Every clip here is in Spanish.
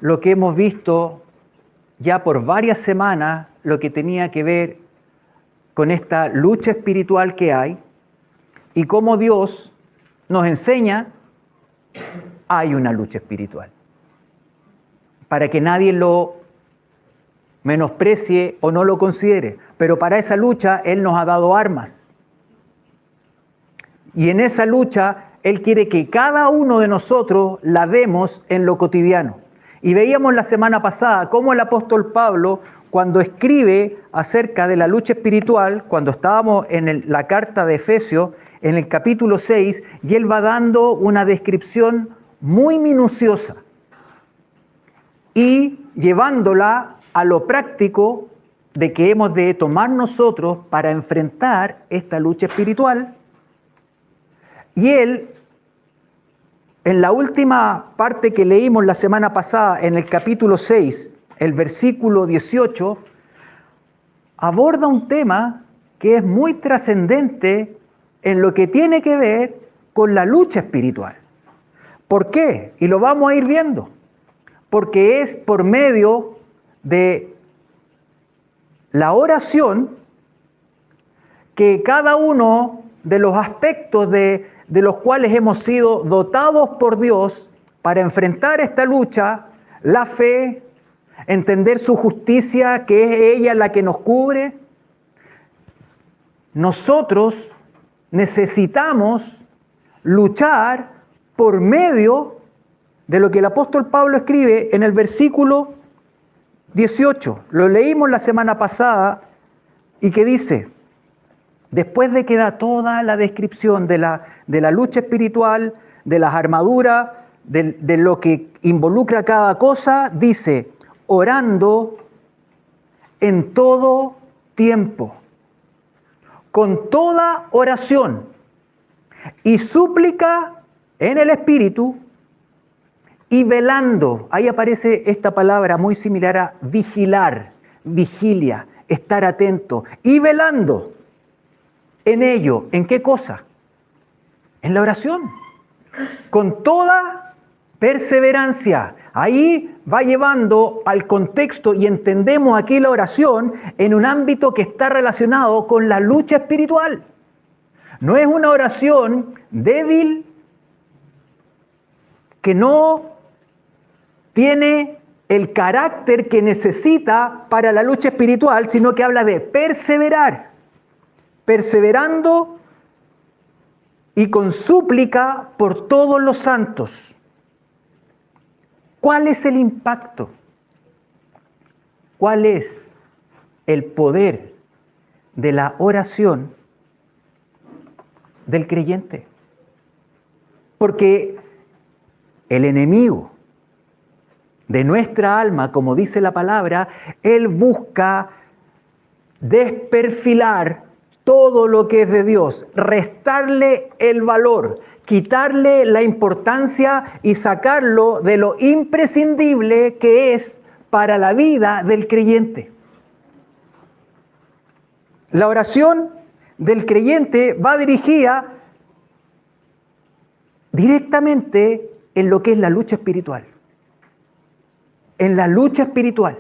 lo que hemos visto ya por varias semanas, lo que tenía que ver con esta lucha espiritual que hay y cómo Dios nos enseña, hay una lucha espiritual. Para que nadie lo menosprecie o no lo considere, pero para esa lucha Él nos ha dado armas. Y en esa lucha Él quiere que cada uno de nosotros la demos en lo cotidiano. Y veíamos la semana pasada cómo el apóstol Pablo, cuando escribe acerca de la lucha espiritual, cuando estábamos en la carta de Efesios, en el capítulo 6, y él va dando una descripción muy minuciosa y llevándola a lo práctico de que hemos de tomar nosotros para enfrentar esta lucha espiritual. Y él, en la última parte que leímos la semana pasada, en el capítulo 6, el versículo 18, aborda un tema que es muy trascendente en lo que tiene que ver con la lucha espiritual. ¿Por qué? Y lo vamos a ir viendo. Porque es por medio de la oración que cada uno de los aspectos de los cuales hemos sido dotados por Dios para enfrentar esta lucha, la fe, entender su justicia, que es ella la que nos cubre, nosotros necesitamos luchar por medio de lo que el apóstol Pablo escribe en el versículo 18. Lo leímos la semana pasada y que dice, después de que da toda la descripción de la lucha espiritual, de las armaduras, de lo que involucra cada cosa, dice, orando en todo tiempo, con toda oración y súplica en el Espíritu, y velando. Ahí aparece esta palabra muy similar a vigilar, vigilia, estar atento, y velando en ello. ¿En qué cosa? En la oración, con toda perseverancia. Ahí va llevando al contexto y entendemos aquí la oración en un ámbito que está relacionado con la lucha espiritual. No es una oración débil que no tiene el carácter que necesita para la lucha espiritual, sino que habla de perseverar, perseverando y con súplica por todos los santos. ¿Cuál es el impacto? ¿Cuál es el poder de la oración del creyente? Porque el enemigo de nuestra alma, como dice la palabra, él busca desperfilar todo lo que es de Dios, restarle el valor, quitarle la importancia y sacarlo de lo imprescindible que es para la vida del creyente. La oración del creyente va dirigida directamente en lo que es la lucha espiritual. En la lucha espiritual.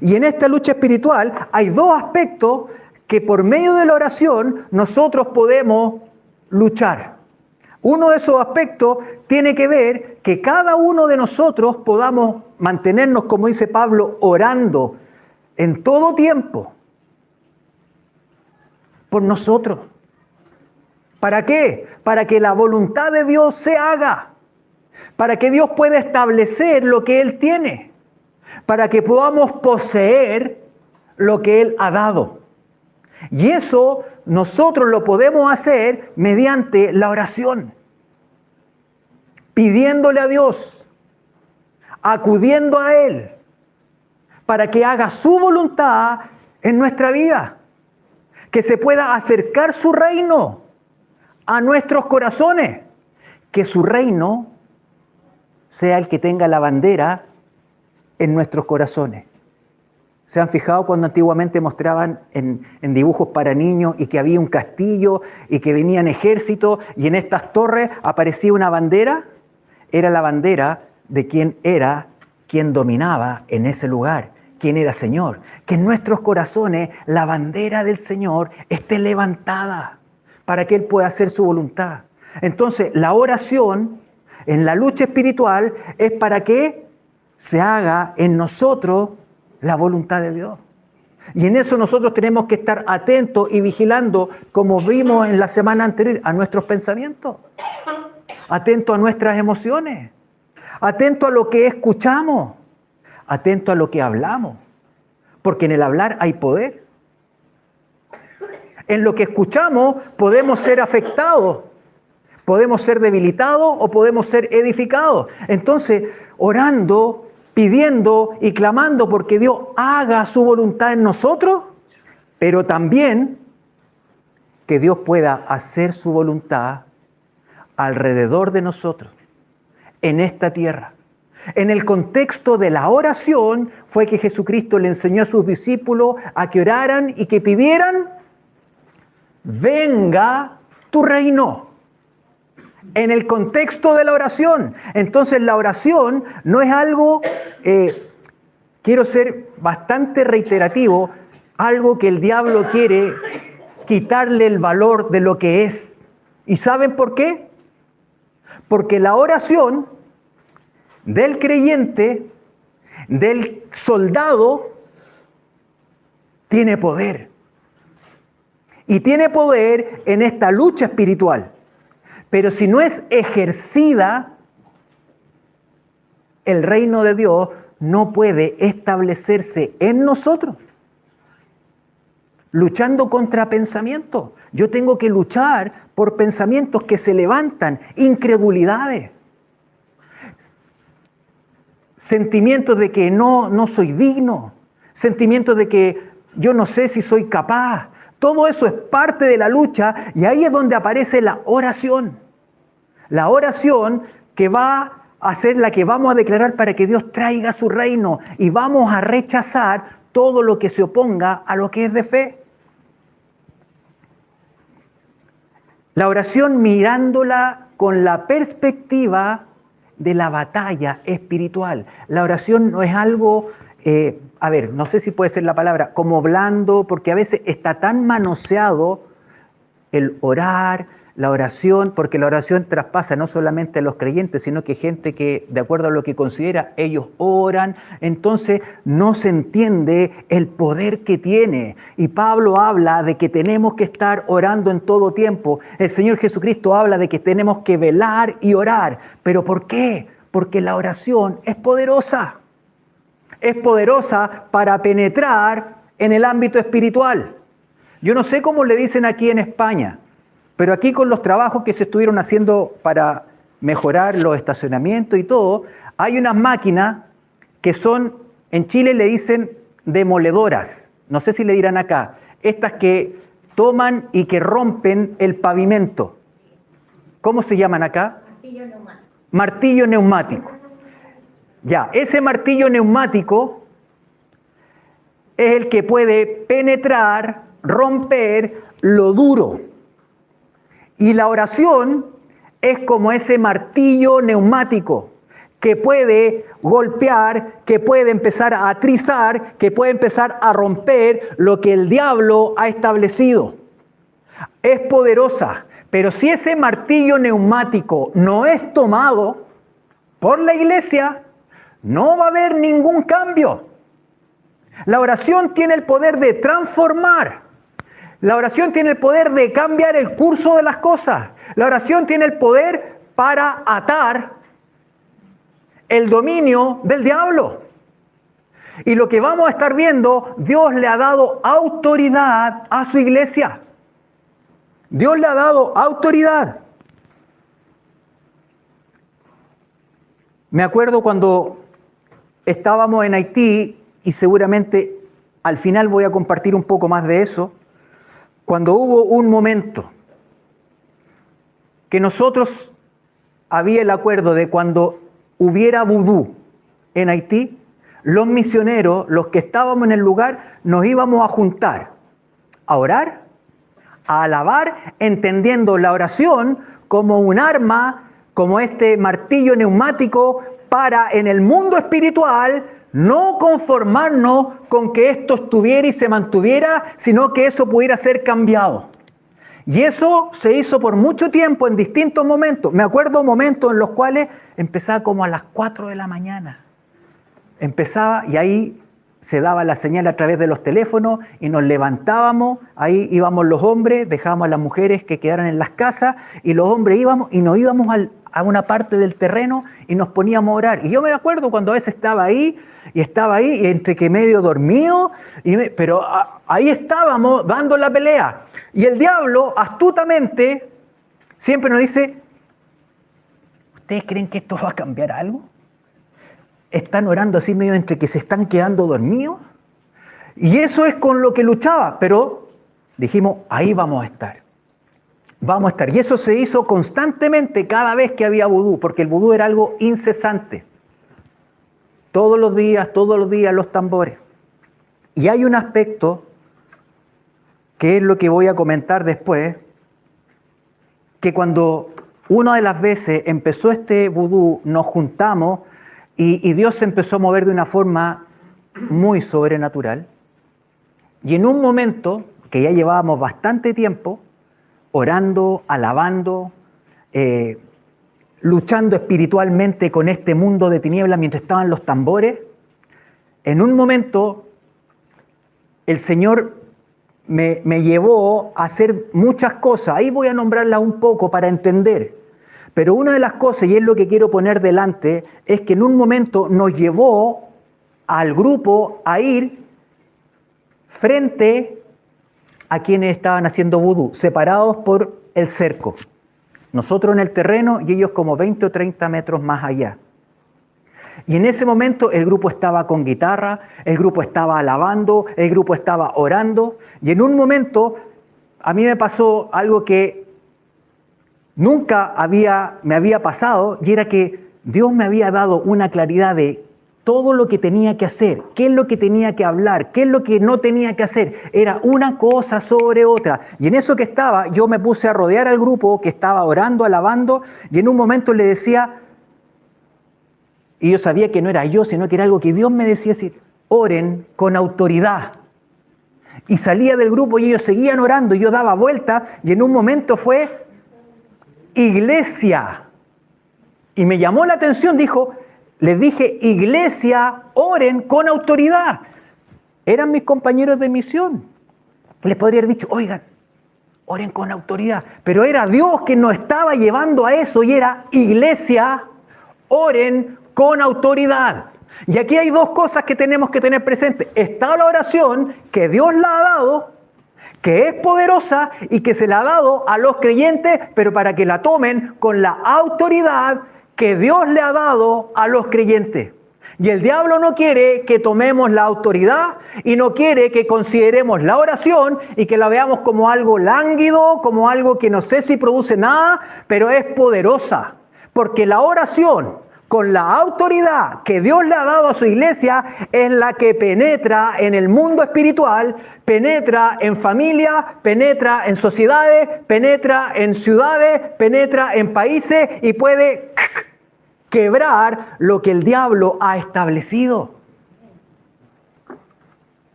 Y en esta lucha espiritual hay dos aspectos que por medio de la oración nosotros podemos luchar. Uno de esos aspectos tiene que ver que cada uno de nosotros podamos mantenernos, como dice Pablo, orando en todo tiempo por nosotros. ¿Para qué? Para que la voluntad de Dios se haga, para que Dios pueda establecer lo que Él tiene, para que podamos poseer lo que Él ha dado. Y eso nosotros lo podemos hacer mediante la oración, pidiéndole a Dios, acudiendo a Él, para que haga su voluntad en nuestra vida, que se pueda acercar su reino a nuestros corazones, que su reino sea el que tenga la bandera en nuestros corazones. ¿Se han fijado cuando antiguamente mostraban en dibujos para niños y que había un castillo y que venían ejércitos y en estas torres aparecía una bandera? Era la bandera de quien era quién dominaba en ese lugar, quién era Señor. Que en nuestros corazones la bandera del Señor esté levantada para que Él pueda hacer su voluntad. Entonces, la oración en la lucha espiritual es para que se haga en nosotros la voluntad de Dios. Y en eso nosotros tenemos que estar atentos y vigilando, como vimos en la semana anterior, a nuestros pensamientos, atentos a nuestras emociones, atentos a lo que escuchamos, atentos a lo que hablamos, porque en el hablar hay poder. En lo que escuchamos podemos ser afectados, podemos ser debilitados o podemos ser edificados. Entonces, orando, pidiendo y clamando porque Dios haga su voluntad en nosotros, pero también que Dios pueda hacer su voluntad alrededor de nosotros, en esta tierra. En el contexto de la oración fue que Jesucristo le enseñó a sus discípulos a que oraran y que pidieran: venga tu reino. En el contexto de la oración. Entonces la oración no es algo, quiero ser bastante reiterativo, algo que el diablo quiere quitarle el valor de lo que es. ¿Y saben por qué? Porque la oración del creyente, del soldado, tiene poder. Y tiene poder en esta lucha espiritual. Pero si no es ejercida, el reino de Dios no puede establecerse en nosotros. Luchando contra pensamientos. Yo tengo que luchar por pensamientos que se levantan, incredulidades. Sentimientos de que no soy digno. Sentimientos de que yo no sé si soy capaz. Todo eso es parte de la lucha y ahí es donde aparece la oración. La oración que va a ser la que vamos a declarar para que Dios traiga su reino y vamos a rechazar todo lo que se oponga a lo que es de fe. La oración mirándola con la perspectiva de la batalla espiritual. La oración no es algo, no sé si puede ser la palabra, como blando, porque a veces está tan manoseado el orar, la oración, porque la oración traspasa no solamente a los creyentes, sino que gente que, de acuerdo a lo que considera, ellos oran, entonces no se entiende el poder que tiene. Y Pablo habla de que tenemos que estar orando en todo tiempo. El Señor Jesucristo habla de que tenemos que velar y orar. ¿Pero por qué? Porque la oración es poderosa. Es poderosa para penetrar en el ámbito espiritual. Yo no sé cómo le dicen aquí en España, pero aquí con los trabajos que se estuvieron haciendo para mejorar los estacionamientos y todo, hay unas máquinas que son, en Chile le dicen demoledoras, no sé si le dirán acá, estas que toman y que rompen el pavimento. ¿Cómo se llaman acá? Martillo neumático. Martillo neumático. Ya, ese martillo neumático es el que puede penetrar, romper lo duro. Y la oración es como ese martillo neumático que puede golpear, que puede empezar a atrizar, que puede empezar a romper lo que el diablo ha establecido. Es poderosa, pero si ese martillo neumático no es tomado por la iglesia, no va a haber ningún cambio. La oración tiene el poder de transformar. La oración tiene el poder de cambiar el curso de las cosas. La oración tiene el poder para atar el dominio del diablo. Y lo que vamos a estar viendo, Dios le ha dado autoridad a su iglesia. Dios le ha dado autoridad. Me acuerdo cuando estábamos en Haití, y seguramente al final voy a compartir un poco más de eso, cuando hubo un momento que nosotros había el acuerdo de cuando hubiera vudú en Haití, los misioneros, los que estábamos en el lugar, nos íbamos a juntar, a orar, a alabar, entendiendo la oración como un arma, como este martillo neumático para en el mundo espiritual no conformarnos con que esto estuviera y se mantuviera, sino que eso pudiera ser cambiado. Y eso se hizo por mucho tiempo en distintos momentos. Me acuerdo momentos en los cuales empezaba como a las 4 de la mañana. Empezaba y ahí se daba la señal a través de los teléfonos y nos levantábamos, ahí íbamos los hombres, dejábamos a las mujeres que quedaran en las casas y los hombres íbamos y nos íbamos a una parte del terreno y nos poníamos a orar. Y yo me acuerdo cuando a veces estaba ahí y entre que medio dormido, pero ahí estábamos dando la pelea. Y el diablo astutamente siempre nos dice, ¿ustedes creen que esto va a cambiar algo? Están orando así medio entre que se están quedando dormidos. Y eso es con lo que luchaba, pero dijimos, ahí vamos a estar. Vamos a estar. Y eso se hizo constantemente cada vez que había vudú, porque el vudú era algo incesante. Todos los días los tambores. Y hay un aspecto, que es lo que voy a comentar después, que cuando una de las veces empezó este vudú, nos juntamos y Dios se empezó a mover de una forma muy sobrenatural. Y en un momento, que ya llevábamos bastante tiempo, orando, alabando, luchando espiritualmente con este mundo de tinieblas mientras estaban los tambores, en un momento el Señor me llevó a hacer muchas cosas. Ahí voy a nombrarlas un poco para entender. Pero una de las cosas, y es lo que quiero poner delante, es que en un momento nos llevó al grupo a ir frente a quienes estaban haciendo vudú, separados por el cerco. Nosotros en el terreno y ellos como 20 o 30 metros más allá. Y en ese momento el grupo estaba con guitarra, el grupo estaba alabando, el grupo estaba orando. Y en un momento a mí me pasó algo que nunca me había pasado, y era que Dios me había dado una claridad de todo lo que tenía que hacer, qué es lo que tenía que hablar, qué es lo que no tenía que hacer. Era una cosa sobre otra. Y en eso que estaba, yo me puse a rodear al grupo que estaba orando, alabando, y en un momento le decía, y yo sabía que no era yo, sino que era algo que Dios me decía decir, oren con autoridad. Y salía del grupo y ellos seguían orando, y yo daba vuelta, y en un momento fue iglesia. Y me llamó la atención, les dije, iglesia, oren con autoridad. Eran mis compañeros de misión. Les podría haber dicho, oigan, oren con autoridad. Pero era Dios que nos estaba llevando a eso y era iglesia, oren con autoridad. Y aquí hay dos cosas que tenemos que tener presentes. Está la oración que Dios la ha dado, que es poderosa y que se la ha dado a los creyentes, pero para que la tomen con la autoridad que Dios le ha dado a los creyentes. Y el diablo no quiere que tomemos la autoridad y no quiere que consideremos la oración y que la veamos como algo lánguido, como algo que no sé si produce nada, pero es poderosa. Porque la oración con la autoridad que Dios le ha dado a su iglesia es la que penetra en el mundo espiritual, penetra en familias, penetra en sociedades, penetra en ciudades, penetra en países y puede quebrar lo que el diablo ha establecido.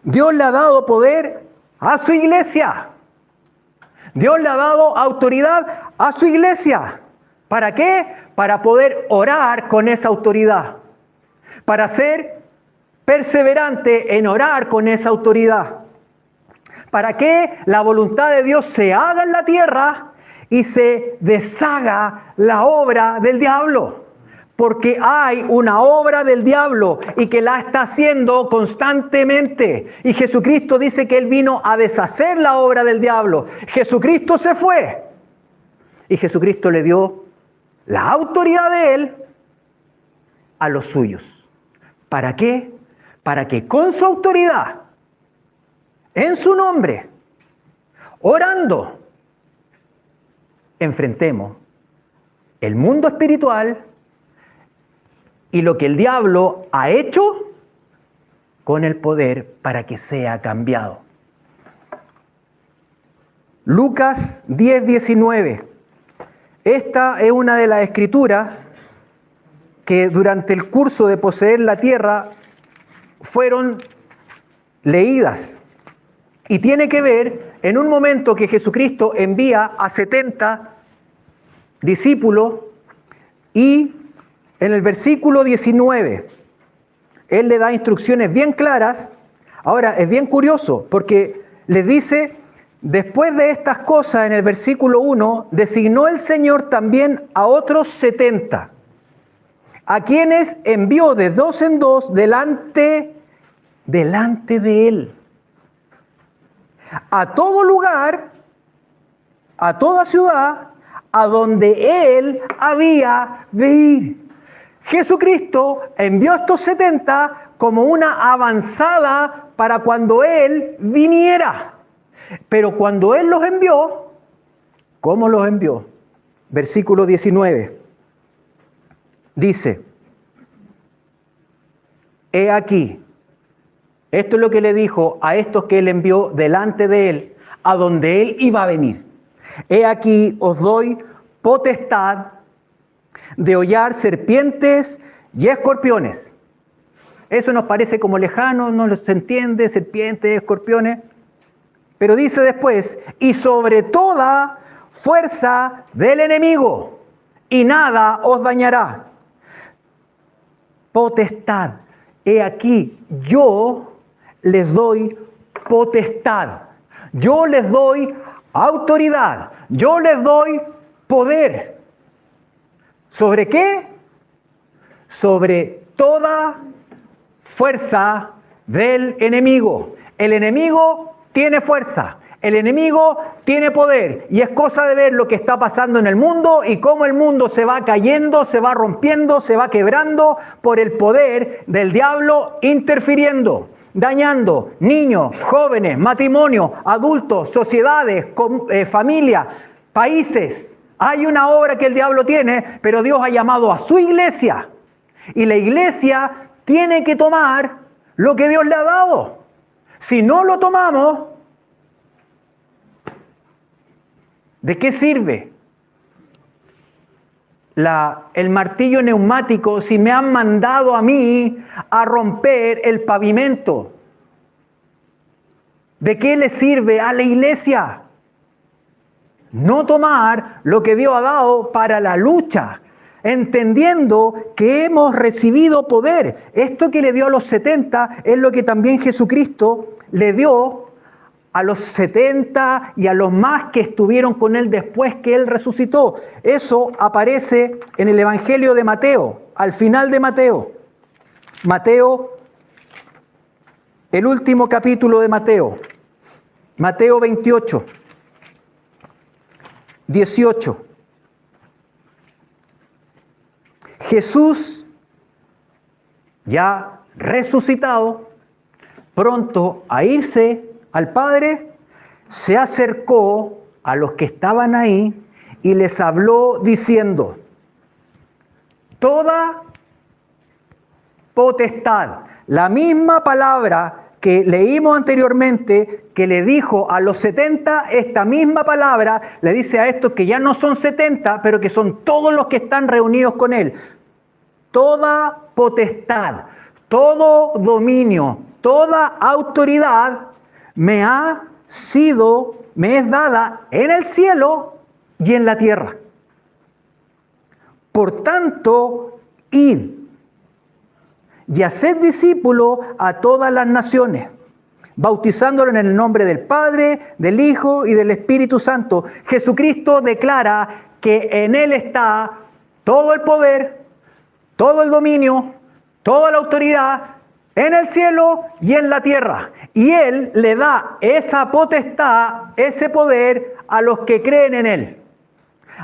Dios le ha dado poder a su iglesia. Dios le ha dado autoridad a su iglesia. ¿Para qué? Para poder orar con esa autoridad. Para ser perseverante en orar con esa autoridad. Para que la voluntad de Dios se haga en la tierra y se deshaga la obra del diablo. Porque hay una obra del diablo y que la está haciendo constantemente. Y Jesucristo dice que Él vino a deshacer la obra del diablo. Jesucristo se fue. Y Jesucristo le dio la autoridad de Él a los suyos. ¿Para qué? Para que con su autoridad, en su nombre, orando, enfrentemos el mundo espiritual y lo que el diablo ha hecho con el poder para que sea cambiado. Lucas 10:19. Esta es una de las escrituras que durante el curso de poseer la tierra fueron leídas. Y tiene que ver en un momento que Jesucristo envía a 70 discípulos y en el versículo 19 Él le da instrucciones bien claras. Ahora, es bien curioso porque les dice, después de estas cosas, en el versículo 1, designó el Señor también a otros 70, a quienes envió de dos en dos delante de Él, a todo lugar, a toda ciudad, a donde Él había de ir. Jesucristo envió a estos 70 como una avanzada para cuando Él viniera. Pero cuando Él los envió, ¿cómo los envió? Versículo 19. Dice, he aquí, esto es lo que le dijo a estos que Él envió delante de Él, a donde Él iba a venir. He aquí os doy potestad de hollar serpientes y escorpiones. Eso nos parece como lejano, no se entiende, serpientes, escorpiones. Pero dice después, y sobre toda fuerza del enemigo, y nada os dañará. Potestad. He aquí, yo les doy potestad. Yo les doy autoridad. Yo les doy poder. ¿Sobre qué? Sobre toda fuerza del enemigo. El enemigo tiene fuerza, el enemigo tiene poder, y es cosa de ver lo que está pasando en el mundo y cómo el mundo se va cayendo, se va rompiendo, se va quebrando por el poder del diablo interfiriendo, dañando niños, jóvenes, matrimonios, adultos, sociedades, familias, países. Hay una obra que el diablo tiene, pero Dios ha llamado a su iglesia, y la iglesia tiene que tomar lo que Dios le ha dado. Si no lo tomamos, ¿de qué sirve el martillo neumático si me han mandado a mí a romper el pavimento? ¿De qué le sirve a la iglesia no tomar lo que Dios ha dado para la lucha, entendiendo que hemos recibido poder? Esto que le dio a los 70 es lo que también Jesucristo le dio a los 70 y a los más que estuvieron con Él después que Él resucitó. Eso aparece en el Evangelio de Mateo, al final de Mateo. Mateo, el último capítulo de Mateo. Mateo 28, 18. Jesús, ya resucitado, pronto a irse al Padre, se acercó a los que estaban ahí y les habló diciendo, toda potestad, la misma palabra que leímos anteriormente, que le dijo a los 70, esta misma palabra le dice a estos que ya no son 70, pero que son todos los que están reunidos con Él. Toda potestad, todo dominio, toda autoridad me es dada en el cielo y en la tierra. Por tanto, id y haced discípulos a todas las naciones, bautizándolos en el nombre del Padre, del Hijo y del Espíritu Santo. Jesucristo declara que en Él está todo el poder, todo el dominio, toda la autoridad en el cielo y en la tierra. Y Él le da esa potestad, ese poder a los que creen en Él,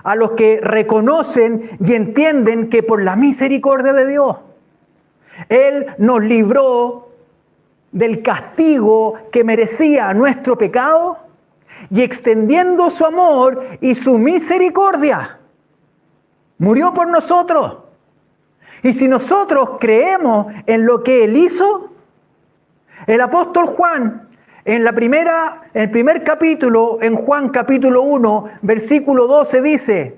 a los que reconocen y entienden que por la misericordia de Dios, Él nos libró del castigo que merecía nuestro pecado y extendiendo su amor y su misericordia, murió por nosotros. Y si nosotros creemos en lo que Él hizo, el apóstol Juan, en el primer capítulo, en Juan capítulo 1, versículo 12 dice,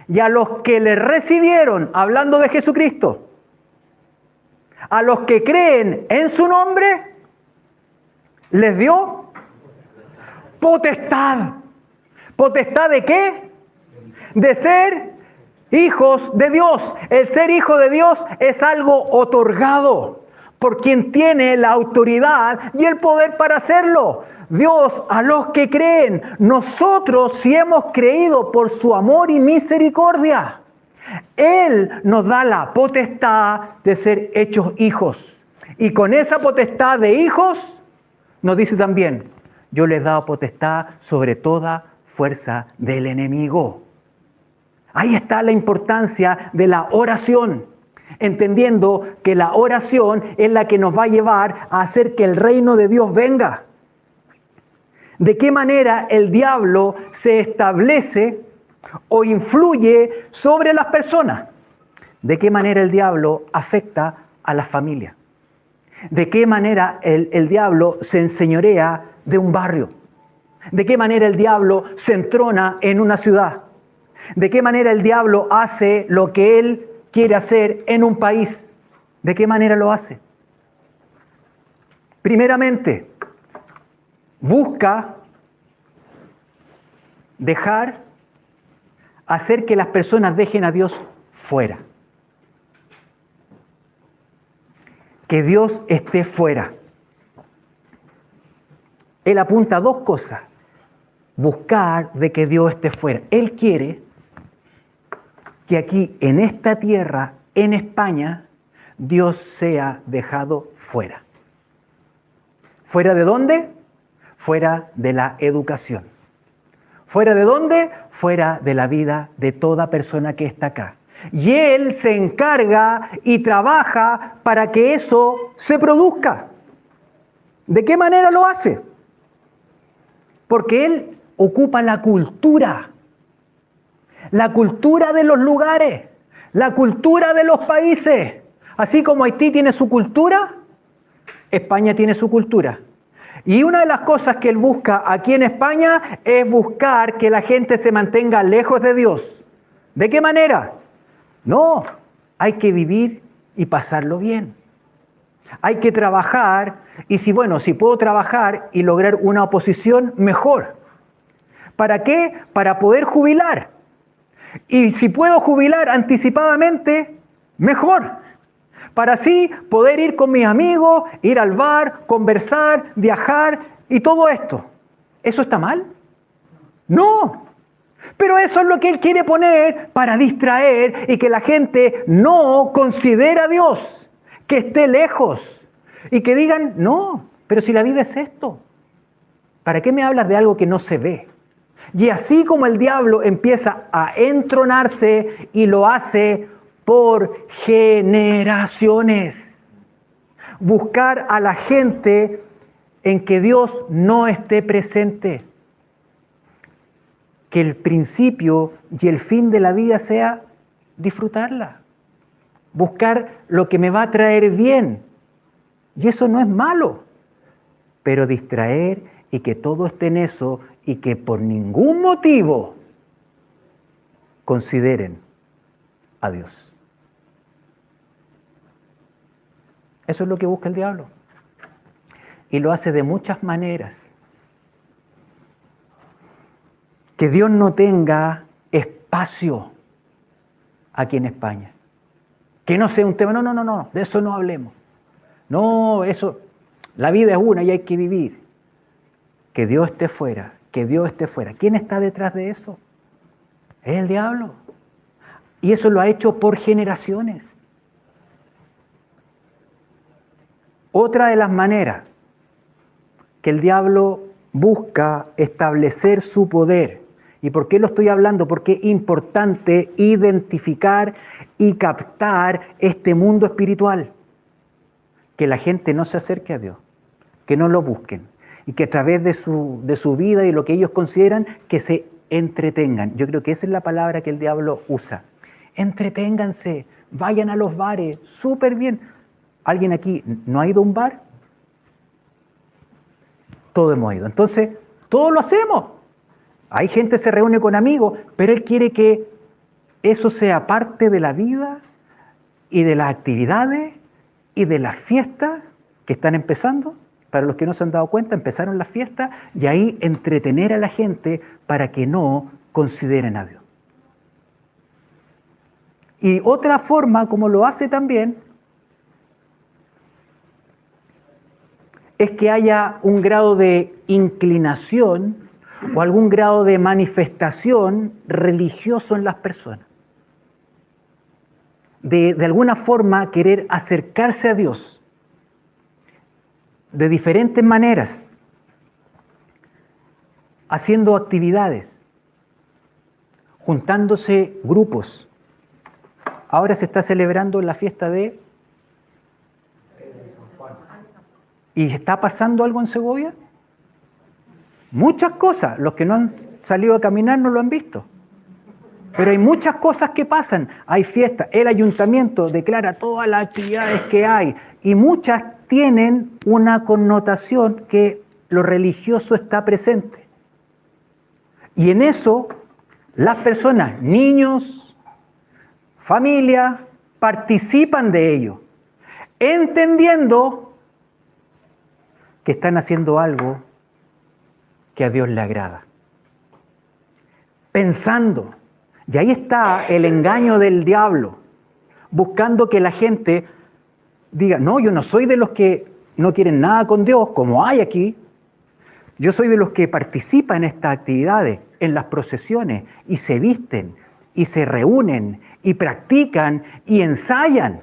y a los que le recibieron, hablando de Jesucristo, A los que creen en su nombre, les dio potestad. ¿Potestad de qué? De ser hijos de Dios. El ser hijo de Dios es algo otorgado por quien tiene la autoridad y el poder para hacerlo. Dios a los que creen. Nosotros, si hemos creído por su amor y misericordia, Él nos da la potestad de ser hechos hijos. Y con esa potestad de hijos, nos dice también, yo les he dado potestad sobre toda fuerza del enemigo. Ahí está la importancia de la oración, entendiendo que la oración es la que nos va a llevar a hacer que el reino de Dios venga. ¿De qué manera el diablo se establece o influye sobre las personas? ¿De qué manera el diablo afecta a las familias? ¿De qué manera el diablo se enseñorea de un barrio? ¿De qué manera el diablo se entrona en una ciudad? ¿De qué manera el diablo hace lo que él quiere hacer en un país? ¿De qué manera lo hace? Primeramente, busca hacer que las personas dejen a Dios fuera. Que Dios esté fuera. Él apunta a dos cosas. Buscar de que Dios esté fuera. Él quiere que aquí, en esta tierra, en España, Dios sea dejado fuera. ¿Fuera de dónde? Fuera de la educación. ¿Fuera de dónde? Fuera de la vida de toda persona que está acá. Y Él se encarga y trabaja para que eso se produzca. ¿De qué manera lo hace? Porque Él ocupa la cultura de los lugares, la cultura de los países. Así como Haití tiene su cultura, España tiene su cultura. Y una de las cosas que Él busca aquí en España es buscar que la gente se mantenga lejos de Dios. ¿De qué manera? No, hay que vivir y pasarlo bien. Hay que trabajar y si puedo trabajar y lograr una oposición, mejor. ¿Para qué? Para poder jubilar. Y si puedo jubilar anticipadamente, mejor. Para así poder ir con mis amigos, ir al bar, conversar, viajar y todo esto. ¿Eso está mal? No. Pero eso es lo que Él quiere poner para distraer y que la gente no considere a Dios, que esté lejos y que digan, no, pero si la vida es esto, ¿para qué me hablas de algo que no se ve? Y así como el diablo empieza a entronarse y lo hace por generaciones. Buscar a la gente en que Dios no esté presente. Que el principio y el fin de la vida sea disfrutarla. Buscar lo que me va a traer bien. Y eso no es malo. Pero distraer y que todo esté en eso y que por ningún motivo consideren a Dios. Eso es lo que busca el diablo. Y lo hace de muchas maneras. Que Dios no tenga espacio aquí en España. Que no sea un tema, no, de eso no hablemos. No, eso, la vida es una y hay que vivir. Que Dios esté fuera, que Dios esté fuera. ¿Quién está detrás de eso? Es el diablo. Y eso lo ha hecho por generaciones. Otra de las maneras que el diablo busca establecer su poder. ¿Y por qué lo estoy hablando? Porque es importante identificar y captar este mundo espiritual. Que la gente no se acerque a Dios, que no lo busquen y que a través de su vida y lo que ellos consideran, que se entretengan. Yo creo que esa es la palabra que el diablo usa. Entreténganse, vayan a los bares, súper bien. ¿Alguien aquí no ha ido a un bar? Todos hemos ido. Entonces, todos lo hacemos. Hay gente que se reúne con amigos, pero él quiere que eso sea parte de la vida y de las actividades y de las fiestas que están empezando. Para los que no se han dado cuenta, empezaron las fiestas y ahí entretener a la gente para que no consideren a Dios. Y otra forma como lo hace también es que haya un grado de inclinación o algún grado de manifestación religioso en las personas. De alguna forma querer acercarse a Dios de diferentes maneras, haciendo actividades, juntándose grupos. Ahora se está celebrando la fiesta de... ¿Y está pasando algo en Segovia? Muchas cosas. Los que no han salido a caminar no lo han visto. Pero hay muchas cosas que pasan. Hay fiestas. El ayuntamiento declara todas las actividades que hay. Y muchas tienen una connotación que lo religioso está presente. Y en eso las personas, niños, familia, participan de ello, entendiendo que están haciendo algo que a Dios le agrada. Pensando, y ahí está el engaño del diablo, buscando que la gente diga, no, yo no soy de los que no quieren nada con Dios, como hay aquí. Yo soy de los que participan en estas actividades, en las procesiones, y se visten, y se reúnen, y practican, y ensayan.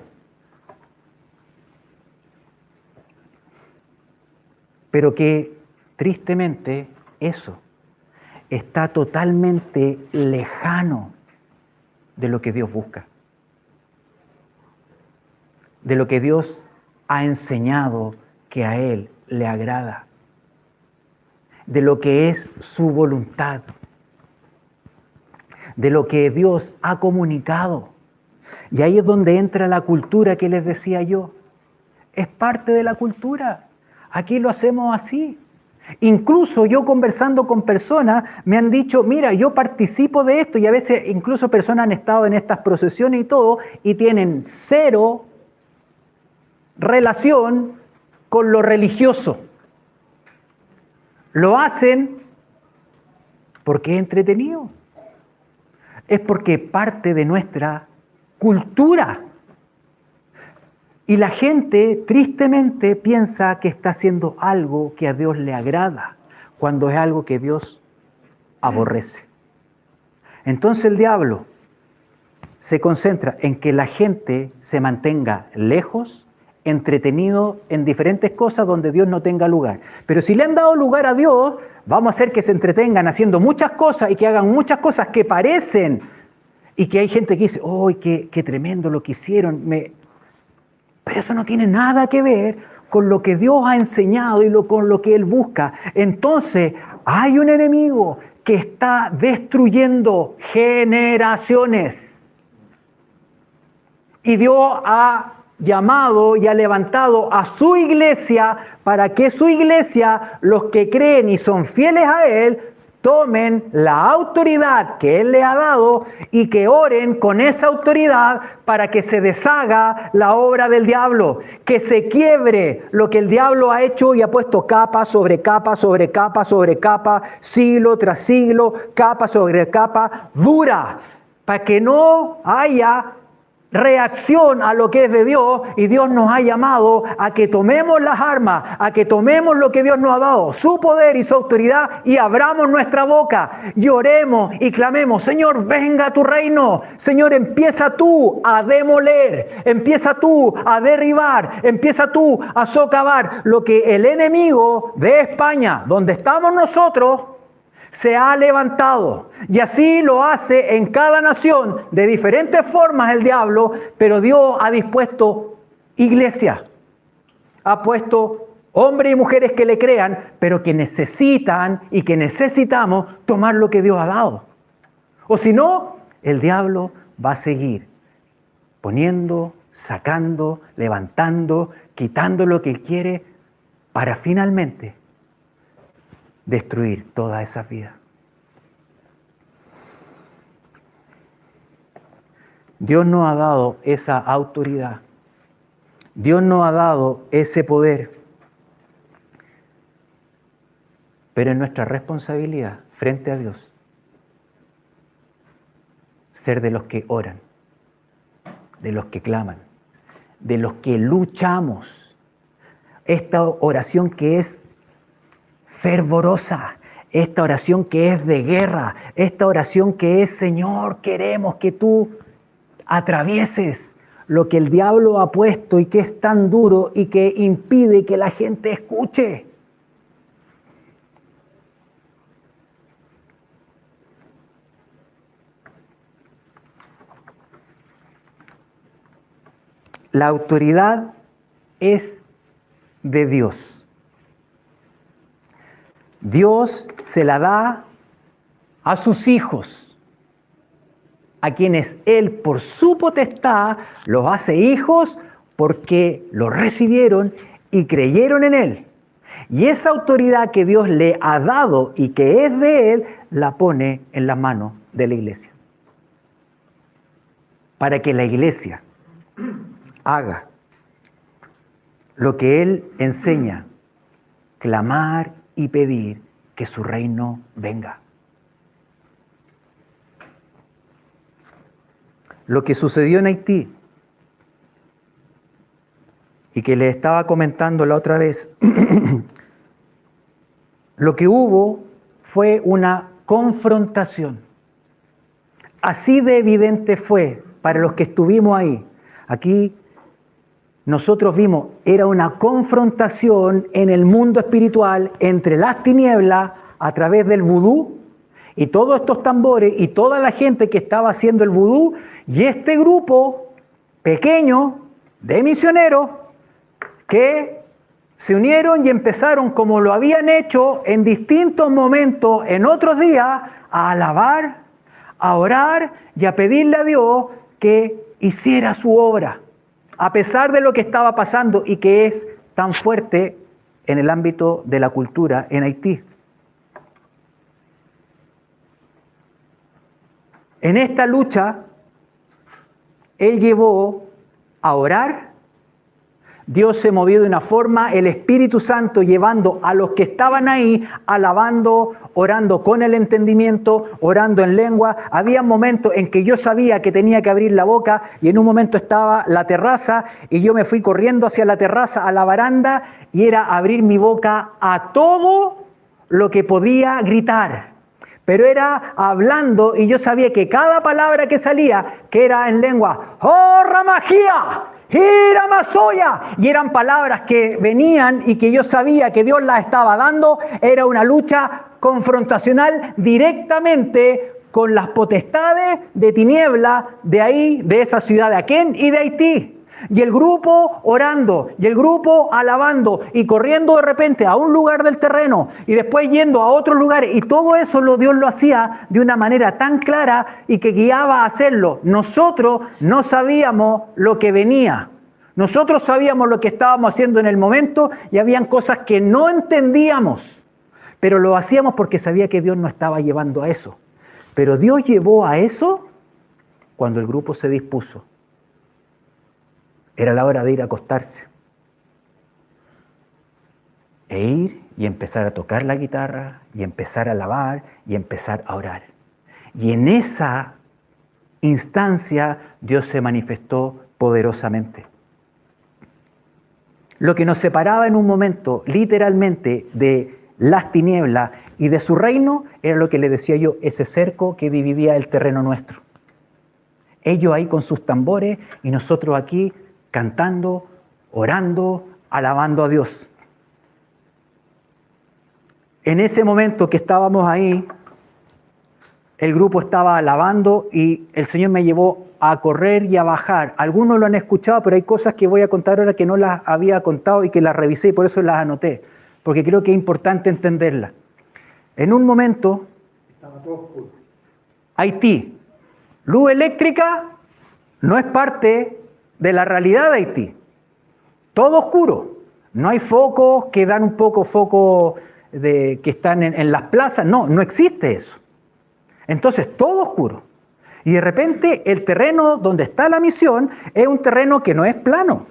Pero que, tristemente, eso está totalmente lejano de lo que Dios busca, de lo que Dios ha enseñado que a Él le agrada, de lo que es su voluntad, de lo que Dios ha comunicado. Y ahí es donde entra la cultura que les decía yo. Es parte de la cultura. Aquí lo hacemos así. Incluso yo conversando con personas me han dicho, mira, yo participo de esto, y a veces incluso personas han estado en estas procesiones y todo y tienen cero relación con lo religioso. Lo hacen porque es entretenido. Es porque parte de nuestra cultura. Y la gente tristemente piensa que está haciendo algo que a Dios le agrada, cuando es algo que Dios aborrece. Entonces el diablo se concentra en que la gente se mantenga lejos, entretenido en diferentes cosas donde Dios no tenga lugar. Pero si le han dado lugar a Dios, vamos a hacer que se entretengan haciendo muchas cosas y que hagan muchas cosas que parecen, y que hay gente que dice, ¡ay, qué tremendo lo que hicieron! Pero eso no tiene nada que ver con lo que Dios ha enseñado y con lo que Él busca. Entonces, hay un enemigo que está destruyendo generaciones. Y Dios ha llamado y ha levantado a su iglesia para que su iglesia, los que creen y son fieles a Él, tomen la autoridad que Él le ha dado y que oren con esa autoridad para que se deshaga la obra del diablo, que se quiebre lo que el diablo ha hecho y ha puesto capa sobre capa sobre capa sobre capa, siglo tras siglo, capa sobre capa, dura, para que no haya reacción a lo que es de Dios. Y Dios nos ha llamado a que tomemos las armas, a que tomemos lo que Dios nos ha dado, su poder y su autoridad, y abramos nuestra boca y oremos y clamemos, Señor, venga a tu reino. Señor, empieza tú a demoler, empieza tú a derribar, empieza tú a socavar lo que el enemigo de España, donde estamos nosotros, se ha levantado. Y así lo hace en cada nación de diferentes formas el diablo, pero Dios ha dispuesto iglesia, ha puesto hombres y mujeres que le crean, pero que necesitan y que necesitamos tomar lo que Dios ha dado. O si no, el diablo va a seguir poniendo, sacando, levantando, quitando lo que él quiere para finalmente destruir toda esa vida. Dios nos ha dado esa autoridad Dios nos ha dado ese poder, pero es nuestra responsabilidad frente a Dios ser de los que oran, de los que claman, de los que luchamos. Esta oración que es fervorosa, esta oración que es de guerra, esta oración que es: Señor, queremos que tú atravieses lo que el diablo ha puesto y que es tan duro y que impide que la gente escuche. La autoridad es de Dios. Dios se la da a sus hijos, a quienes Él por su potestad los hace hijos porque los recibieron y creyeron en Él. Y esa autoridad que Dios le ha dado y que es de Él, la pone en las manos de la iglesia. Para que la iglesia haga lo que Él enseña: clamar y pedir que su reino venga. Lo que sucedió en Haití, y que les estaba comentando la otra vez, lo que hubo fue una confrontación. Así de evidente fue para los que estuvimos ahí. Aquí nosotros vimos, era una confrontación en el mundo espiritual entre las tinieblas a través del vudú y todos estos tambores y toda la gente que estaba haciendo el vudú, y este grupo pequeño de misioneros que se unieron y empezaron, como lo habían hecho en distintos momentos en otros días, a alabar, a orar y a pedirle a Dios que hiciera su obra, a pesar de lo que estaba pasando y que es tan fuerte en el ámbito de la cultura en Haití. En esta lucha, Él llevó a orar. Dios se movió de una forma, el Espíritu Santo llevando a los que estaban ahí, alabando, orando con el entendimiento, orando en lengua. Había momentos en que yo sabía que tenía que abrir la boca, y en un momento estaba la terraza y yo me fui corriendo hacia la terraza, a la baranda, y era abrir mi boca a todo lo que podía gritar. Pero era hablando, y yo sabía que cada palabra que salía, que era en lengua, ¡oh, Ramajía! ¡Gira Masoya! Y eran palabras que venían y que yo sabía que Dios las estaba dando. Era una lucha confrontacional directamente con las potestades de tiniebla de ahí, de esa ciudad de Aquén y de Haití. Y el grupo orando, y el grupo alabando, y corriendo de repente a un lugar del terreno, y después yendo a otros lugares, y todo eso Dios lo hacía de una manera tan clara y que guiaba a hacerlo. Nosotros no sabíamos lo que venía, nosotros sabíamos lo que estábamos haciendo en el momento, y habían cosas que no entendíamos, pero lo hacíamos porque sabía que Dios nos estaba llevando a eso. Pero Dios llevó a eso cuando el grupo se dispuso. Era la hora de ir a acostarse. E ir y empezar a tocar la guitarra, y empezar a alabar, y empezar a orar. Y en esa instancia Dios se manifestó poderosamente. Lo que nos separaba en un momento, literalmente, de las tinieblas y de su reino, era lo que le decía yo, ese cerco que dividía el terreno nuestro. Ellos ahí con sus tambores y nosotros aquí cantando, orando, alabando a Dios. En ese momento que estábamos ahí, el grupo estaba alabando y el Señor me llevó a correr y a bajar. Algunos lo han escuchado, pero hay cosas que voy a contar ahora que no las había contado y que las revisé y por eso las anoté, porque creo que es importante entenderlas. En un momento, estaba todo oscuro. Haití, luz eléctrica no es parte de la realidad de Haití. Todo oscuro. No hay focos que dan un poco foco que están en las plazas. No existe eso. Entonces, todo oscuro. Y de repente el terreno donde está la misión es un terreno que no es plano.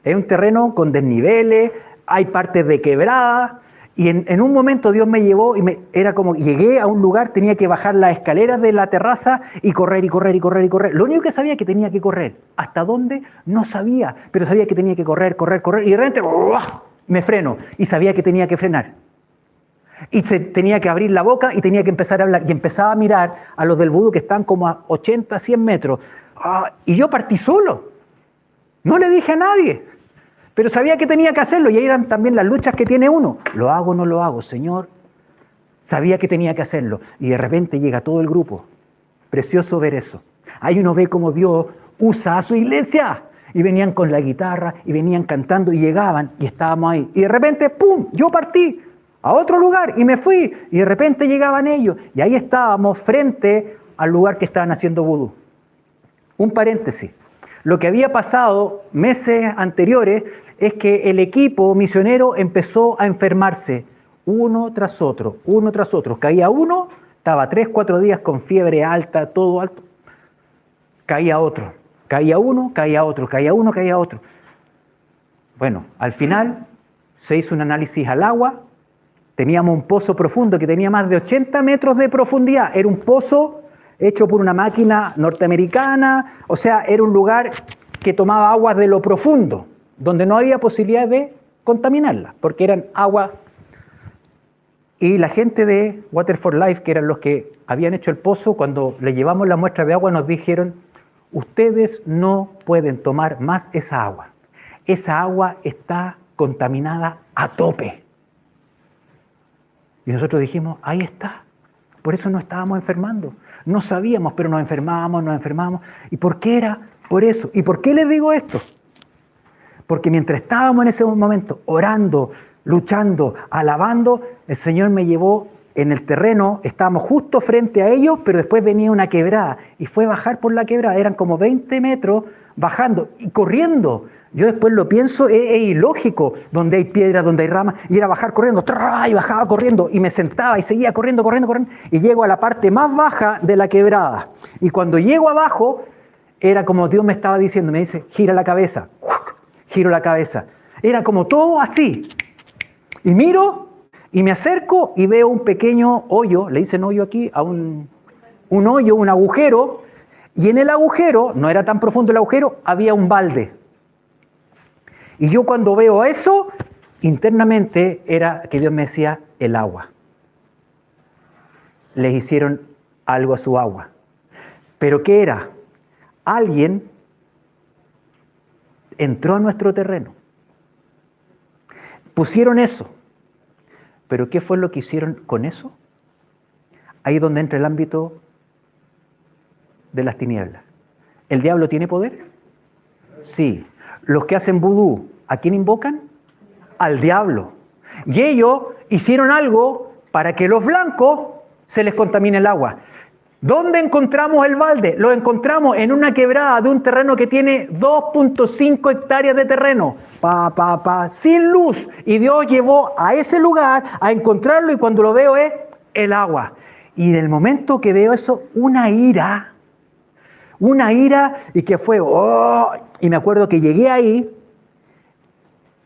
Es un terreno con desniveles, hay partes de quebrada, y en un momento Dios me llevó y era como, llegué a un lugar, tenía que bajar las escaleras de la terraza y correr, y correr, y correr, y correr. Lo único que sabía es que tenía que correr. ¿Hasta dónde? No sabía, pero sabía que tenía que correr, correr, correr, y de repente me freno, y sabía que tenía que frenar. Y tenía que abrir la boca y tenía que empezar a hablar. Y empezaba a mirar a los del vudú que están como a 80, 100 metros. Y yo partí solo. No le dije a nadie. Pero sabía que tenía que hacerlo. Y ahí eran también las luchas que tiene uno. ¿Lo hago o no lo hago, Señor? Sabía que tenía que hacerlo. Y de repente llega todo el grupo. Precioso ver eso. Ahí uno ve cómo Dios usa a su iglesia. Y venían con la guitarra y venían cantando y llegaban y estábamos ahí. Y de repente, ¡pum!, yo partí a otro lugar y me fui. Y de repente llegaban ellos. Y ahí estábamos frente al lugar que estaban haciendo vudú. Un paréntesis. Lo que había pasado meses anteriores es que el equipo misionero empezó a enfermarse uno tras otro, uno tras otro. Caía uno, estaba 3, 4 días con fiebre alta, todo alto. Caía otro, caía uno, caía otro, caía uno, caía otro. Bueno, al final se hizo un análisis al agua. Teníamos un pozo profundo que tenía más de 80 metros de profundidad. Era un pozo hecho por una máquina norteamericana. O sea, era un lugar que tomaba aguas de lo profundo, donde no había posibilidad de contaminarla, porque eran aguas. Y la gente de Water for Life, que eran los que habían hecho el pozo, cuando le llevamos la muestra de agua, nos dijeron: ustedes no pueden tomar más esa agua. Esa agua está contaminada a tope. Y nosotros dijimos: ahí está. Por eso nos estábamos enfermando. No sabíamos, pero nos enfermábamos, nos enfermábamos. ¿Y por qué era? Por eso. ¿Y por qué les digo esto? Porque mientras estábamos en ese momento orando, luchando, alabando, el Señor me llevó en el terreno. Estábamos justo frente a ellos, pero después venía una quebrada. Y fue bajar por la quebrada. Eran como 20 metros bajando y corriendo. Yo después lo pienso, es ilógico, donde hay piedras, donde hay ramas, y era bajar corriendo, y bajaba corriendo, y me sentaba y seguía corriendo, corriendo, corriendo, y llego a la parte más baja de la quebrada. Y cuando llego abajo, era como Dios me estaba diciendo, me dice: gira la cabeza, giro la cabeza. Era como todo así. Y miro, y me acerco, y veo un pequeño hoyo, le dicen hoyo aquí, a un hoyo, un agujero, y en el agujero, no era tan profundo el agujero, había un balde. Y yo cuando veo eso, internamente era que Dios me decía: el agua. Les hicieron algo a su agua. ¿Pero qué era? Alguien entró a nuestro terreno. Pusieron eso. ¿Pero qué fue lo que hicieron con eso? Ahí es donde entra el ámbito de las tinieblas. ¿El diablo tiene poder? Sí. Los que hacen vudú, ¿a quién invocan? Al diablo. Y ellos hicieron algo para que los blancos se les contamine el agua. ¿Dónde encontramos el balde? Lo encontramos en una quebrada de un terreno que tiene 2.5 hectáreas de terreno. Sin luz. Y Dios llevó a ese lugar a encontrarlo, y cuando lo veo es el agua. Y del momento que veo eso, una ira, y que fue, y me acuerdo que llegué ahí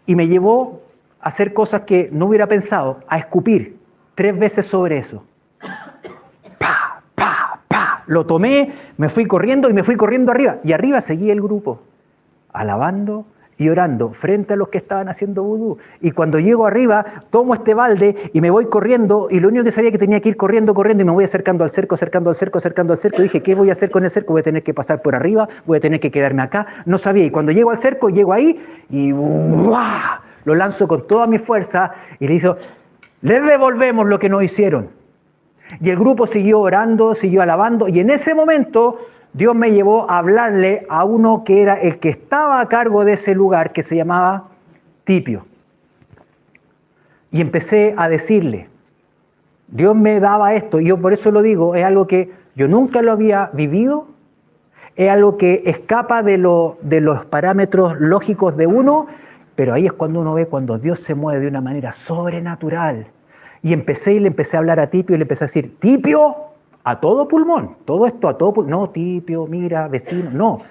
y me llevó a hacer cosas que no hubiera pensado, a escupir 3 veces sobre eso. Lo tomé, me fui corriendo y me fui corriendo arriba. Y arriba seguía el grupo, alabando y orando frente a los que estaban haciendo vudú. Y cuando llego arriba, tomo este balde y me voy corriendo, y lo único que sabía que tenía que ir corriendo, corriendo, y me voy acercando al cerco, acercando al cerco, acercando al cerco. Y dije: ¿qué voy a hacer con el cerco? Voy a tener que pasar por arriba, voy a tener que quedarme acá. No sabía. Y cuando llego al cerco, llego ahí y lo lanzo con toda mi fuerza y le digo: les devolvemos lo que nos hicieron. Y el grupo siguió orando, siguió alabando, y en ese momento Dios me llevó a hablarle a uno que era el que estaba a cargo de ese lugar, que se llamaba Tipio. Y empecé a decirle, Dios me daba esto, y yo por eso lo digo, es algo que yo nunca lo había vivido, es algo que escapa de los parámetros lógicos de uno, pero ahí es cuando uno ve cuando Dios se mueve de una manera sobrenatural. Y le empecé a hablar a Tipio y le empecé a decir: Tipio, a todo pulmón, todo esto a todo pulmón. No, Tipio, mira, vecino, no.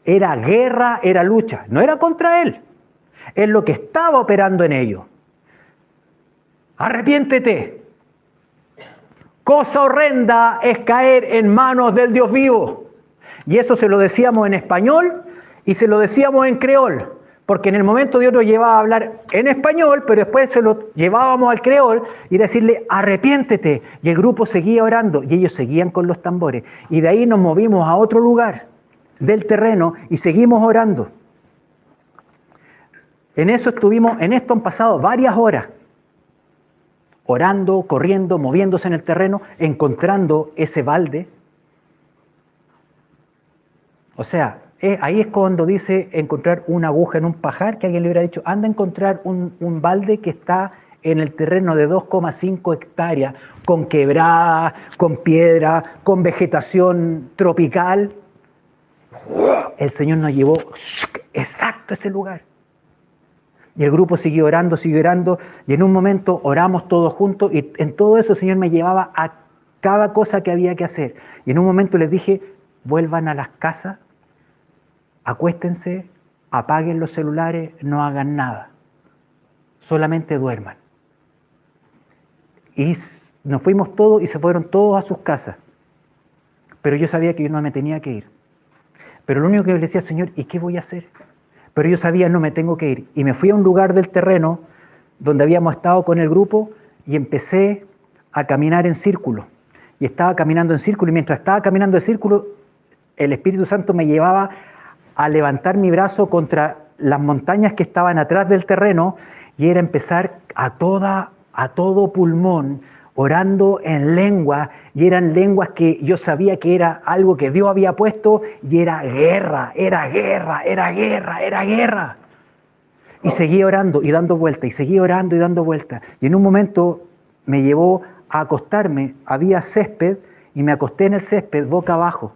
Era guerra, era lucha, no era contra él. es lo que estaba operando en ellos. Arrepiéntete. Cosa horrenda es caer en manos del Dios vivo. Y eso se lo decíamos en español y se lo decíamos en creol. Porque en el momento Dios nos llevaba a hablar en español, pero después se lo llevábamos al creol y decirle, arrepiéntete. Y el grupo seguía orando y ellos seguían con los tambores. Y de ahí nos movimos a otro lugar del terreno y seguimos orando. En esto han pasado varias horas. Orando, corriendo, moviéndose en el terreno, encontrando ese balde. O sea, ahí es cuando dice encontrar una aguja en un pajar, que alguien le hubiera dicho, anda a encontrar un balde que está en el terreno de 2,5 hectáreas, con quebrada, con piedra, con vegetación tropical. El Señor nos llevó exacto a ese lugar. Y el grupo siguió orando, y en un momento oramos todos juntos, y en todo eso el Señor me llevaba a cada cosa que había que hacer. Y en un momento les dije, vuelvan a las casas, acuéstense, apaguen los celulares, no hagan nada, solamente duerman. Y nos fuimos todos y se fueron todos a sus casas. Pero yo sabía que yo no me tenía que ir. Pero lo único que le decía, Señor, ¿y qué voy a hacer? Pero yo sabía, no me tengo que ir. Y me fui a un lugar del terreno donde habíamos estado con el grupo y empecé a caminar en círculo. Y estaba caminando en círculo, y mientras estaba caminando en círculo, el Espíritu Santo me llevaba a levantar mi brazo contra las montañas que estaban atrás del terreno, y era empezar a todo pulmón, orando en lengua, y eran lenguas que yo sabía que era algo que Dios había puesto, y era guerra. Y seguía orando y dando vueltas, y seguía orando y dando vueltas. Y en un momento me llevó a acostarme, había césped, y me acosté en el césped boca abajo.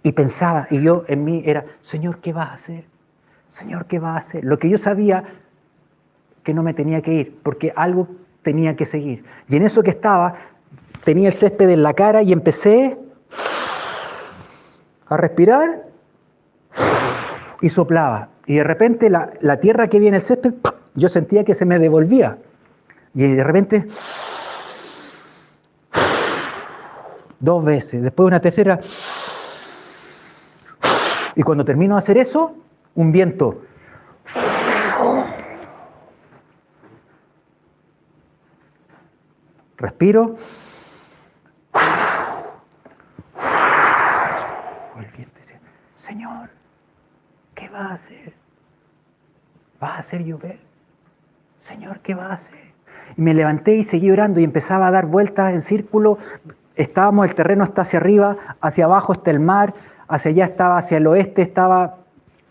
Y pensaba, y yo en mí era, Señor, ¿qué vas a hacer? Señor, ¿qué vas a hacer? Lo que yo sabía que no me tenía que ir, porque algo tenía que seguir. Y en eso que estaba, tenía el césped en la cara y empecé a respirar y soplaba. Y de repente la tierra que viene el césped, yo sentía que se me devolvía. Y de repente, 2 veces, después una tercera. Y cuando termino de hacer eso, un viento. Respiro. El viento dice, Señor, ¿qué vas a hacer? ¿Vas a hacer llover? Señor, ¿qué vas a hacer? Y me levanté y seguí orando y empezaba a dar vueltas en círculo. El terreno está hacia arriba, hacia abajo está el mar, hacia allá estaba, hacia el oeste estaba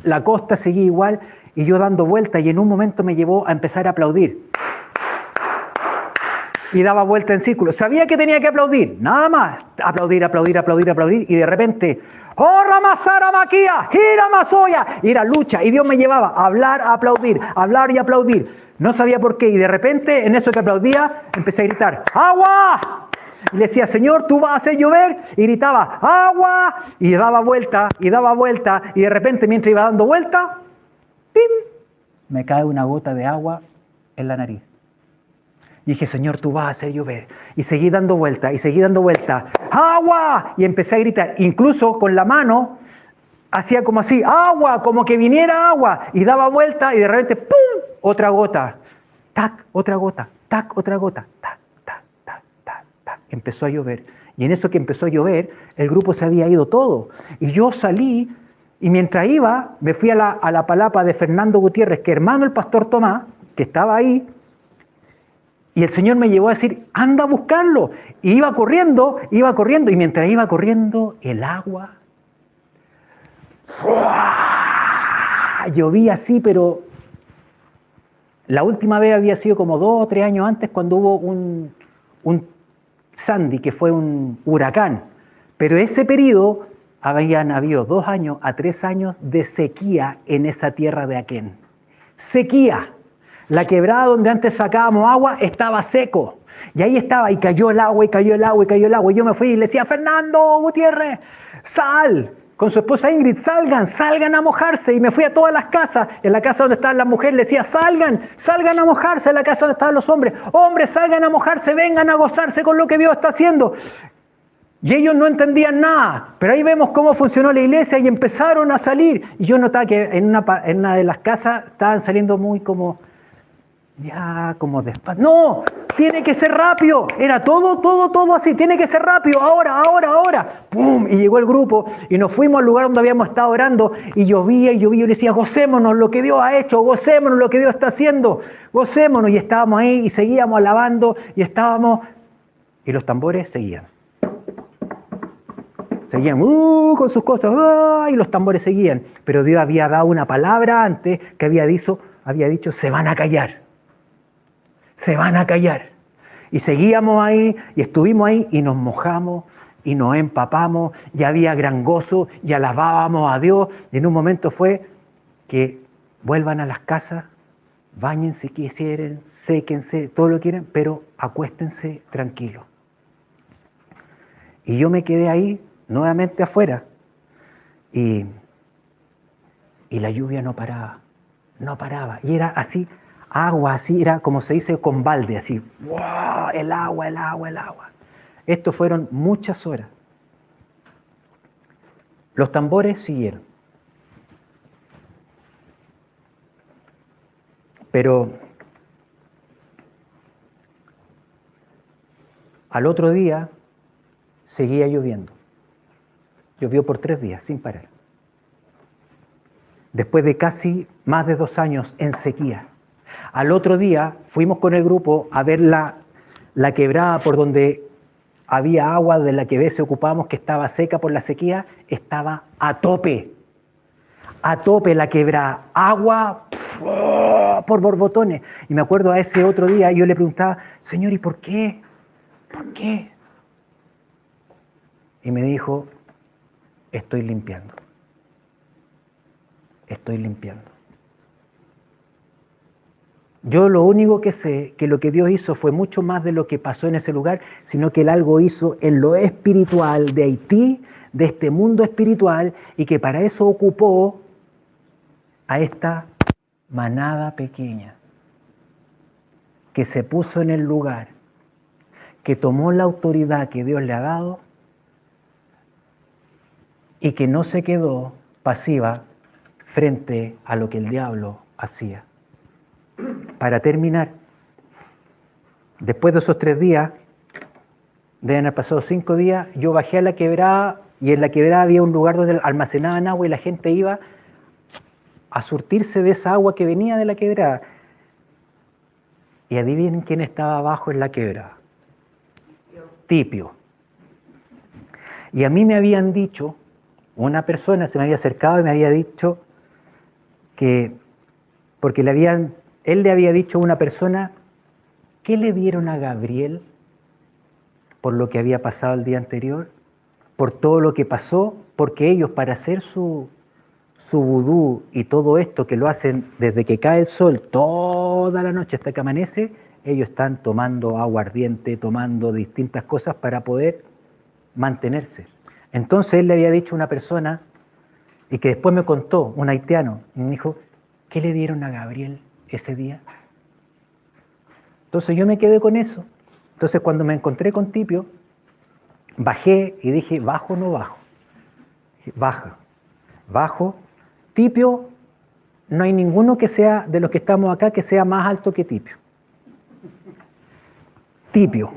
la costa, seguía igual, y yo dando vueltas, y en un momento me llevó a empezar a aplaudir. Y daba vuelta en círculo. Sabía que tenía que aplaudir, nada más. Aplaudir, y de repente, ¡oh, Ramasara Maquía! ¡Gira Masoya! Y era lucha, y Dios me llevaba a hablar, a aplaudir, hablar y aplaudir. No sabía por qué, y de repente, en eso que aplaudía, empecé a gritar, ¡agua! Y le decía, Señor, tú vas a hacer llover, y gritaba, ¡agua! Y daba vuelta, y de repente, mientras iba dando vuelta, ¡pim! Me cae una gota de agua en la nariz. Y dije, Señor, tú vas a hacer llover. Y seguí dando vuelta, ¡agua! Y empecé a gritar, incluso con la mano, hacía como así, ¡agua! Como que viniera agua. Y daba vuelta, y de repente, ¡pum! Otra gota. ¡Tac! Otra gota. ¡Tac! Otra gota. ¡Tac! ¡Tac! ¡Tac! ¡Tac! ¡Tac! Empezó a llover. Y en eso que empezó a llover, el grupo se había ido todo. Y yo salí, y mientras iba, me fui a la palapa de Fernando Gutiérrez, que hermano el pastor Tomás, que estaba ahí, y el Señor me llevó a decir, anda a buscarlo. Y iba corriendo, y mientras iba corriendo, el agua llovía así, pero la última vez había sido como 2 o 3 años antes, cuando hubo un Sandy, que fue un huracán. Pero ese periodo habían habido 2 años a 3 años de sequía en esa tierra de Aquén. Sequía. La quebrada donde antes sacábamos agua estaba seco. Y ahí estaba, y cayó el agua. Y yo me fui y le decía, Fernando Gutiérrez, sal. con su esposa Ingrid, salgan a mojarse. Y me fui a todas las casas. En la casa donde estaban las mujeres le decía, salgan a mojarse. En la casa donde estaban los hombres, salgan a mojarse, vengan a gozarse con lo que Dios está haciendo. Y ellos no entendían nada, pero ahí vemos cómo funcionó la iglesia y empezaron a salir. Y yo notaba que en una de las casas estaban saliendo muy como despacio. No, tiene que ser rápido. Era todo así, tiene que ser rápido, ahora. ¡Pum! Y llegó el grupo y nos fuimos al lugar donde habíamos estado orando y llovía, yo le decía, gocémonos lo que Dios ha hecho, gocémonos lo que Dios está haciendo, gocémonos. Y estábamos ahí y seguíamos alabando y los tambores seguían con sus cosas, y los tambores seguían. Pero Dios había dado una palabra antes que había dicho, se van a callar. Y seguíamos ahí, y estuvimos ahí, y nos mojamos, y nos empapamos, y había gran gozo, y alabábamos a Dios, y en un momento fue que vuelvan a las casas, báñense si quisieren, séquense, todo lo que quieran, pero acuéstense tranquilos. Y yo me quedé ahí, nuevamente afuera, y la lluvia no paraba, y era así, agua así, era como se dice con balde, así, ¡wow! El agua. Esto fueron muchas horas. Los tambores siguieron. Pero al otro día seguía lloviendo. Llovió por 3 días sin parar. Después de casi más de 2 años en sequía. Al otro día fuimos con el grupo a ver la quebrada por donde había agua de la que a veces ocupábamos, que estaba seca por la sequía, estaba a tope la quebrada, agua por borbotones. Y me acuerdo a ese otro día, yo le preguntaba, Señor, ¿y por qué? ¿Por qué? Y me dijo, estoy limpiando. Yo lo único que sé, que lo que Dios hizo fue mucho más de lo que pasó en ese lugar, sino que Él algo hizo en lo espiritual de Haití, de este mundo espiritual, y que para eso ocupó a esta manada pequeña, que se puso en el lugar, que tomó la autoridad que Dios le ha dado, y que no se quedó pasiva frente a lo que el diablo hacía. Para terminar, después de esos 3 días, deben haber pasado 5 días, yo bajé a la quebrada, y en la quebrada había un lugar donde almacenaban agua y la gente iba a surtirse de esa agua que venía de la quebrada. Y adivinen quién estaba abajo en la quebrada. Tipio. Y a mí me habían dicho, una persona se me había acercado y me había dicho que, porque él le había dicho a una persona, ¿qué le dieron a Gabriel por lo que había pasado el día anterior? Por todo lo que pasó, porque ellos para hacer su vudú y todo esto que lo hacen desde que cae el sol toda la noche hasta que amanece, ellos están tomando aguardiente, tomando distintas cosas para poder mantenerse. Entonces él le había dicho a una persona, y que después me contó, un haitiano, y me dijo, ¿qué le dieron a Gabriel ese día? Entonces yo me quedé con eso. Entonces cuando me encontré con Tipio, bajé y dije, ¿bajo o no bajo? Bajo. Tipio, no hay ninguno que sea, de los que estamos acá, que sea más alto que Tipio.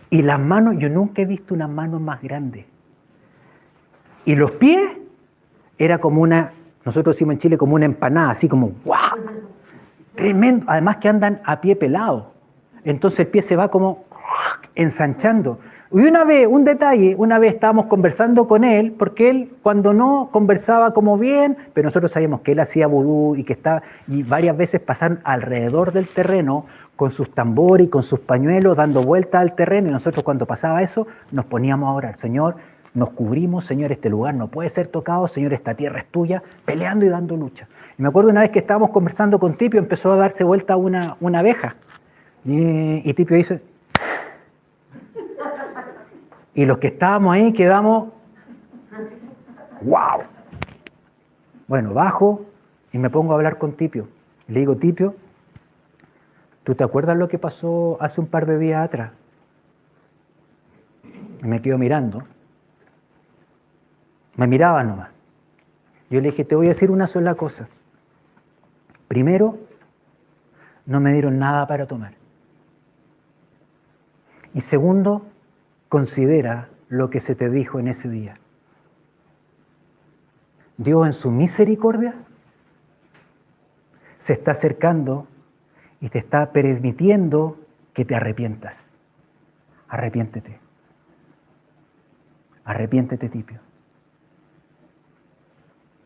Y las manos, yo nunca he visto unas manos más grandes. Y los pies, era como nosotros decimos en Chile, como una empanada, así como ¡guau! Tremendo. Además que andan a pie pelado. Entonces el pie se va como ensanchando. Y un detalle, una vez estábamos conversando con él, porque él cuando no conversaba como bien, pero nosotros sabíamos que él hacía vudú y varias veces pasaron alrededor del terreno con sus tambores y con sus pañuelos dando vueltas al terreno, y nosotros cuando pasaba eso nos poníamos a orar, Señor, nos cubrimos, Señor, este lugar no puede ser tocado, Señor, esta tierra es tuya, peleando y dando lucha. Y me acuerdo una vez que estábamos conversando con Tipio, empezó a darse vuelta una abeja, y Tipio dice, y los que estábamos ahí quedamos, ¡Wow! Bueno, bajo y me pongo a hablar con Tipio. Le digo, Tipio, ¿tú te acuerdas lo que pasó hace un par de días atrás? Y me quedo mirando. Me miraba nomás. Yo le dije, te voy a decir una sola cosa. Primero, no me dieron nada para tomar. Y segundo, considera lo que se te dijo en ese día. Dios en su misericordia se está acercando y te está permitiendo que te arrepientas. Arrepiéntete. Arrepiéntete, Tipio.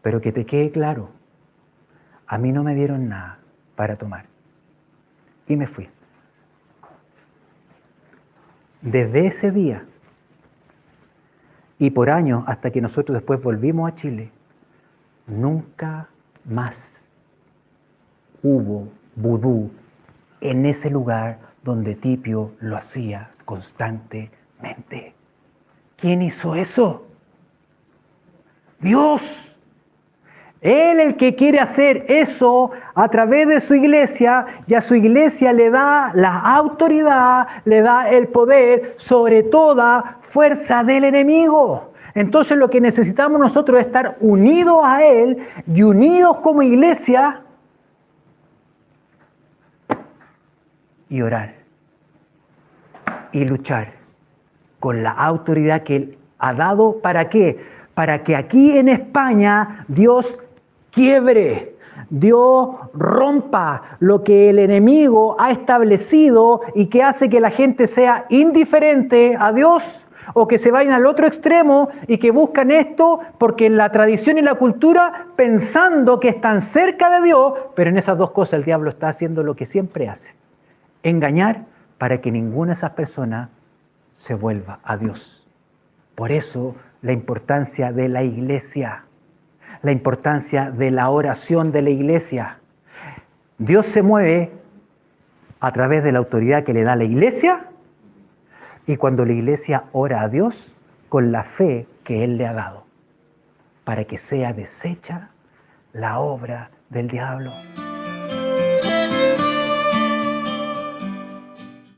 Pero que te quede claro, a mí no me dieron nada para tomar. Y me fui. Desde ese día y por años hasta que nosotros después volvimos a Chile, nunca más hubo vudú en ese lugar donde Tipio lo hacía constantemente. ¿Quién hizo eso? Dios. Él el que quiere hacer eso a través de su iglesia, y a su iglesia le da la autoridad, le da el poder sobre toda fuerza del enemigo. Entonces lo que necesitamos nosotros es estar unidos a Él y unidos como iglesia y orar y luchar con la autoridad que Él ha dado. ¿Para qué? Para que aquí en España Dios quiebre, Dios rompa lo que el enemigo ha establecido y que hace que la gente sea indiferente a Dios, o que se vayan al otro extremo y que buscan esto porque en la tradición y la cultura pensando que están cerca de Dios, pero en esas dos cosas el diablo está haciendo lo que siempre hace: engañar para que ninguna de esas personas se vuelva a Dios. Por eso la importancia de la iglesia, la importancia de la oración de la iglesia. Dios se mueve a través de la autoridad que le da la iglesia, y cuando la iglesia ora a Dios con la fe que Él le ha dado, para que sea deshecha la obra del diablo.